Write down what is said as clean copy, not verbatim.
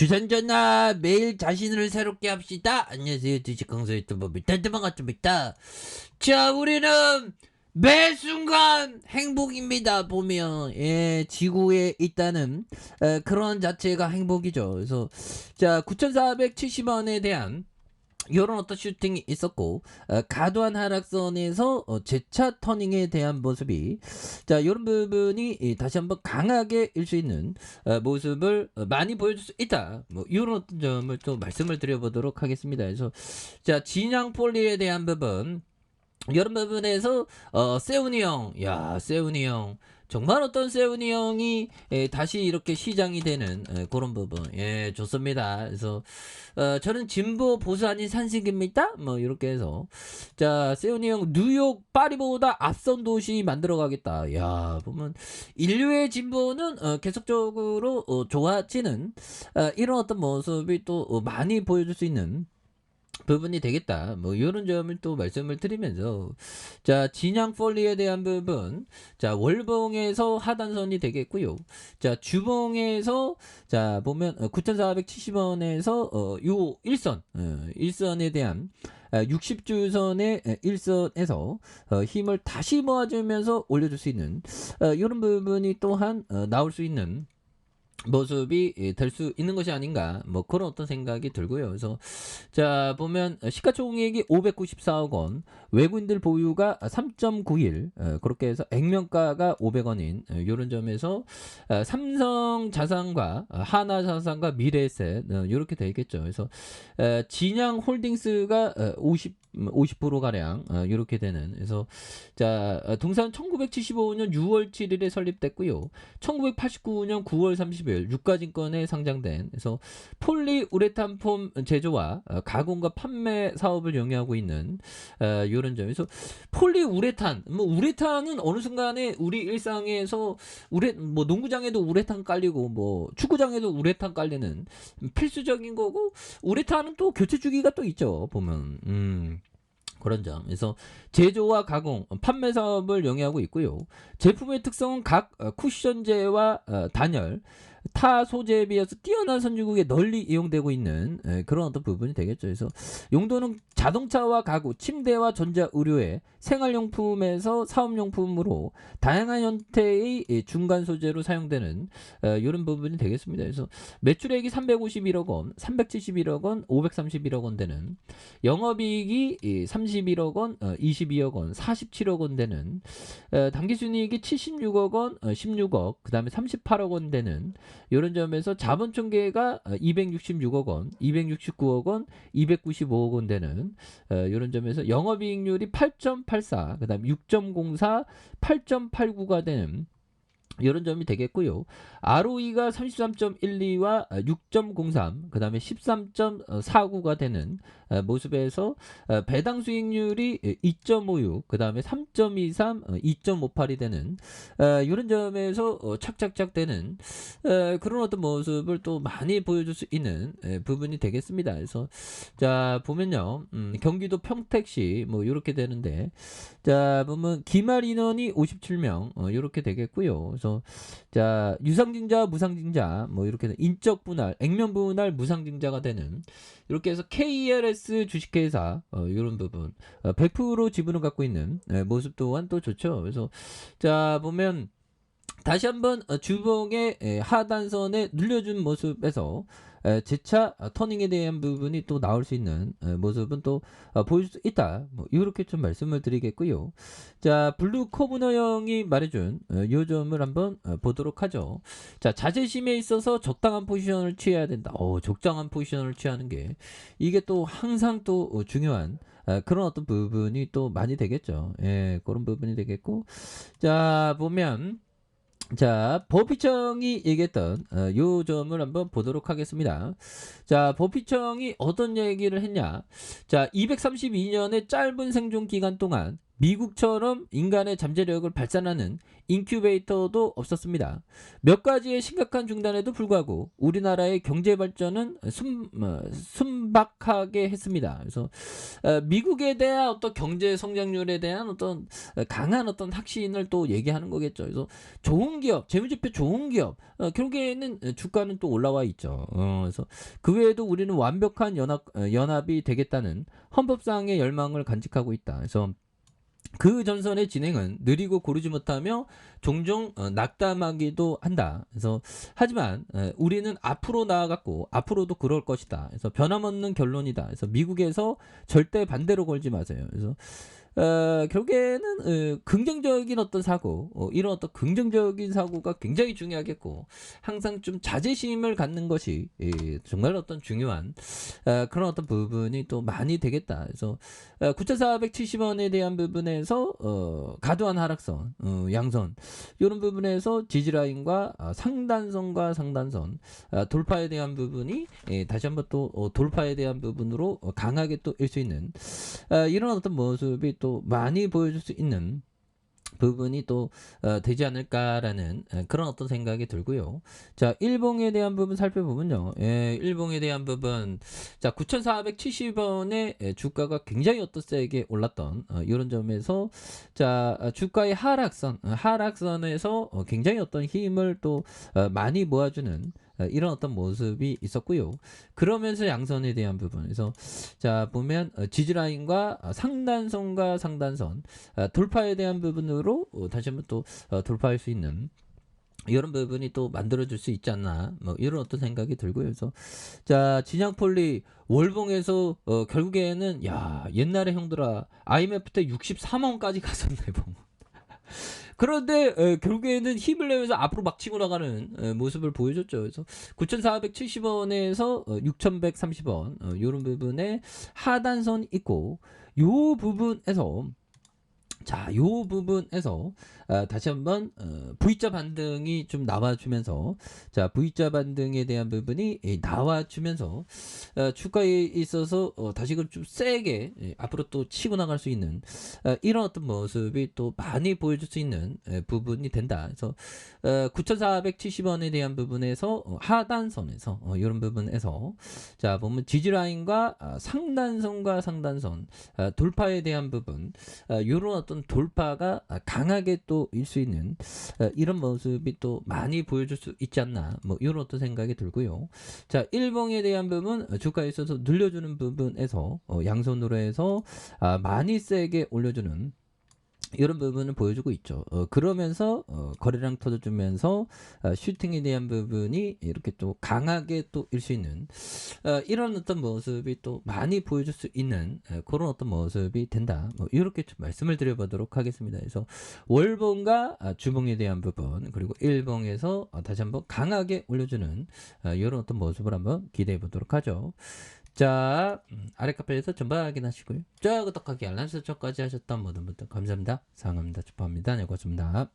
주산전화 매일 자신을 새롭게 합시다. 안녕하세요. 주식강사 유튜버 밀탄드방아입니다. 자, 우리는 매 순간 행복입니다. 보면 지구에 있다는 그런 자체가 행복이죠. 그래서 자 9,470원에 대한 이런 어떤 슈팅이 있었고 과도한 하락선에서 재차 터닝에 대한 모습이 자 이런 부분이 다시 한번 강하게 일 수 있는 모습을 많이 보여줄 수 있다. 뭐 이런 어떤 점을 또 말씀을 드려보도록 하겠습니다. 그래서 자 진양 폴리에 대한 부분 이런 부분에서 세훈이 형, 세훈이 형 정말 어떤 세훈이 형이 다시 이렇게 시장이 되는 그런 부분 좋습니다. 그래서 저는 진보 보수 아닌 산식입니다. 뭐 이렇게 해서 자 세훈이 형 뉴욕 파리보다 앞선 도시 만들어가겠다. 보면 인류의 진보는 계속적으로 좋아지는 이런 어떤 모습이 또 많이 보여줄 수 있는 부분이 되겠다. 뭐 이런 점을 또 말씀을 드리면서 자 진양 폴리에 대한 부분 자 월봉에서 하단선이 되겠고요. 자 주봉에서 자 보면 9,470원에서 요 일선에 대한 60주선의 일선에서 힘을 다시 모아주면서 올려줄 수 있는 이런 부분이 또한 나올 수 있는 모습이 될 수 있는 것이 아닌가 뭐 그런 어떤 생각이 들고요. 그래서 자 보면 시가총액이 594억 원, 외국인들 보유가 3.91 그렇게 해서 액면가가 500원인 이런 점에서 삼성자산과 하나자산과 미래에셋 이렇게 되겠죠. 그래서 진양홀딩스가 50% 가량 이렇게 되는 그래서 자 동산 1975년 6월 7일에 설립됐고요. 1989년 9월 30일 유가증권에 상장된 그래서 폴리우레탄 폼 제조와 가공과 판매 사업을 영위하고 있는 이런 점에서 폴리우레탄 뭐 우레탄은 어느 순간에 우리 일상에서 뭐 농구장에도 우레탄 깔리고 뭐 축구장에도 우레탄 깔리는 필수적인 거고 우레탄은 또 교체 주기가 또 있죠 보면 그런 점. 그래서 제조와 가공, 판매 사업을 영위하고 있고요. 제품의 특성은 각 쿠션재와 단열, 타 소재에 비해서 뛰어난 선진국에 널리 이용되고 있는 그런 어떤 부분이 되겠죠. 그래서 용도는 자동차와 가구, 침대와 전자 의료에 생활용품에서 사업용품으로 다양한 형태의 중간 소재로 사용되는 이런 부분이 되겠습니다. 그래서 매출액이 351억 원, 371억 원, 531억 원 되는 영업이익이 31억 원, 22억 원, 47억 원 되는 당기순이익이 76억 원, 16억, 그 다음에 38억 원 되는 이런 점에서 자본 총계가 266억 원, 269억 원, 295억 원 되는 이런 점에서 영업이익률이 8.84, 그 다음에 6.04, 8.89가 되는 이런 점이 되겠고요. ROE가 33.12와 6.03, 그 다음에 13.49가 되는 모습에서 배당 수익률이 2.56, 그 다음에 3.23, 2.58이 되는 이런 점에서 착착착 되는 그런 어떤 모습을 또 많이 보여줄 수 있는 부분이 되겠습니다. 그래서 자 보면요, 경기도 평택시 뭐 이렇게 되는데 자 보면 기말 인원이 57명 이렇게 되겠고요. 그래서 자 유상증자 무상증자 뭐 이렇게 인적 분할 액면 분할 무상증자가 되는 이렇게 해서 KLS 주식회사 이런 부분 100% 지분을 갖고 있는 모습 또한 또 좋죠. 그래서 자 보면 다시 한번 주봉의 하단선에 눌려준 모습에서 재차 터닝에 대한 부분이 또 나올 수 있는 모습은 또 보여줄 수 있다. 뭐 이렇게 좀 말씀을 드리겠고요. 자 블루 코브너형이 말해준 요 점을 한번 보도록 하죠. 자 자제심에 있어서 적당한 포지션을 취해야 된다. 적당한 포지션을 취하는 게 이게 또 항상 또 중요한 그런 어떤 부분이 또 많이 되겠죠. 그런 부분이 되겠고 자 보면 자 법희청이 얘기했던 요 점을 한번 보도록 하겠습니다. 자 법희청이 어떤 얘기를 했냐. 자 232년의 짧은 생존 기간 동안 미국처럼 인간의 잠재력을 발산하는 인큐베이터도 없었습니다. 몇 가지의 심각한 중단에도 불구하고 우리나라의 경제 발전은 순박하게 했습니다. 그래서 미국에 대한 어떤 경제 성장률에 대한 어떤 강한 어떤 확신을 또 얘기하는 거겠죠. 그래서 좋은 기업, 재무제표 좋은 기업, 결국에는 주가는 또 올라와 있죠. 그래서 그 외에도 우리는 완벽한 연합이 되겠다는 헌법상의 열망을 간직하고 있다. 그래서 그 전선의 진행은 느리고 고르지 못하며 종종 낙담하기도 한다. 그래서 하지만 우리는 앞으로 나아갔고 앞으로도 그럴 것이다. 그래서 변함없는 결론이다. 그래서 미국에서 절대 반대로 걸지 마세요. 그래서 결국에는 긍정적인 어떤 사고, 이런 어떤 긍정적인 사고가 굉장히 중요하겠고 항상 좀 자제심을 갖는 것이 정말 어떤 중요한 그런 어떤 부분이 또 많이 되겠다. 그래서 9,470원에 대한 부분에서 과도한 하락선, 양선 이런 부분에서 지지라인과 상단선과 상단선 돌파에 대한 부분이 다시 한번 또 돌파에 대한 부분으로 강하게 또 일 수 있는 이런 어떤 모습이 또 많이 보여줄 수 있는 부분이 또 되지 않을까라는 그런 어떤 생각이 들고요. 자, 일봉에 대한 부분 살펴보면요. 일봉에 대한 부분, 자, 9,470원의 주가가 굉장히 어떤 세게 올랐던 이런 점에서 자, 주가의 하락선에서 굉장히 어떤 힘을 또 많이 모아주는 이런 어떤 모습이 있었고요. 그러면서 양선에 대한 부분에서 자 보면 지지라인과 상단선과 상단선 돌파에 대한 부분으로 다시 한번 또 돌파할 수 있는 이런 부분이 또 만들어줄 수 있지 않나 뭐 이런 어떤 생각이 들고요. 그래서 자 진양폴리 월봉에서 결국에는 야 옛날에 형들아 IMF 때 63원까지 갔었네 봉. 그런데 결국에는 힘을 내면서 앞으로 막 치고 나가는 모습을 보여줬죠. 그래서 9,470원에서 6,130원 이런 부분에 하단선 있고 요 부분에서 자, 요 부분에서 다시 한번 V자 반등이 좀 나와주면서 자 V자 반등에 대한 부분이 나와주면서 주가에 있어서 다시금 좀 세게 앞으로 또 치고 나갈 수 있는 이런 어떤 모습이 또 많이 보여줄 수 있는 부분이 된다. 그래서 9,470원에 대한 부분에서 하단선에서 이런 부분에서 자 보면 지지라인과 상단선과 상단선 돌파에 대한 부분 이런 어떤 돌파가 강하게 또 일 수 있는 이런 모습이 또 많이 보여줄 수 있지 않나 뭐 이런 어떤 생각이 들고요. 자 일봉에 대한 부분 주가에 있어서 늘려주는 부분에서 양손으로 해서 많이 세게 올려주는 이런 부분을 보여주고 있죠. 그러면서 거래량 터져주면서 슈팅에 대한 부분이 이렇게 또 강하게 또 일 수 있는 이런 어떤 모습이 또 많이 보여줄 수 있는 그런 어떤 모습이 된다. 뭐 이렇게 좀 말씀을 드려보도록 하겠습니다. 그래서 월봉과 주봉에 대한 부분 그리고 일봉에서 다시 한번 강하게 올려주는 이런 어떤 모습을 한번 기대해 보도록 하죠. 자, 아래 카페에서 전방 확인하시고요. 자, 구독하기, 알람 설정까지 하셨던 모든 분들 감사합니다. 사랑합니다. 축하합니다. 네, 고맙습니다.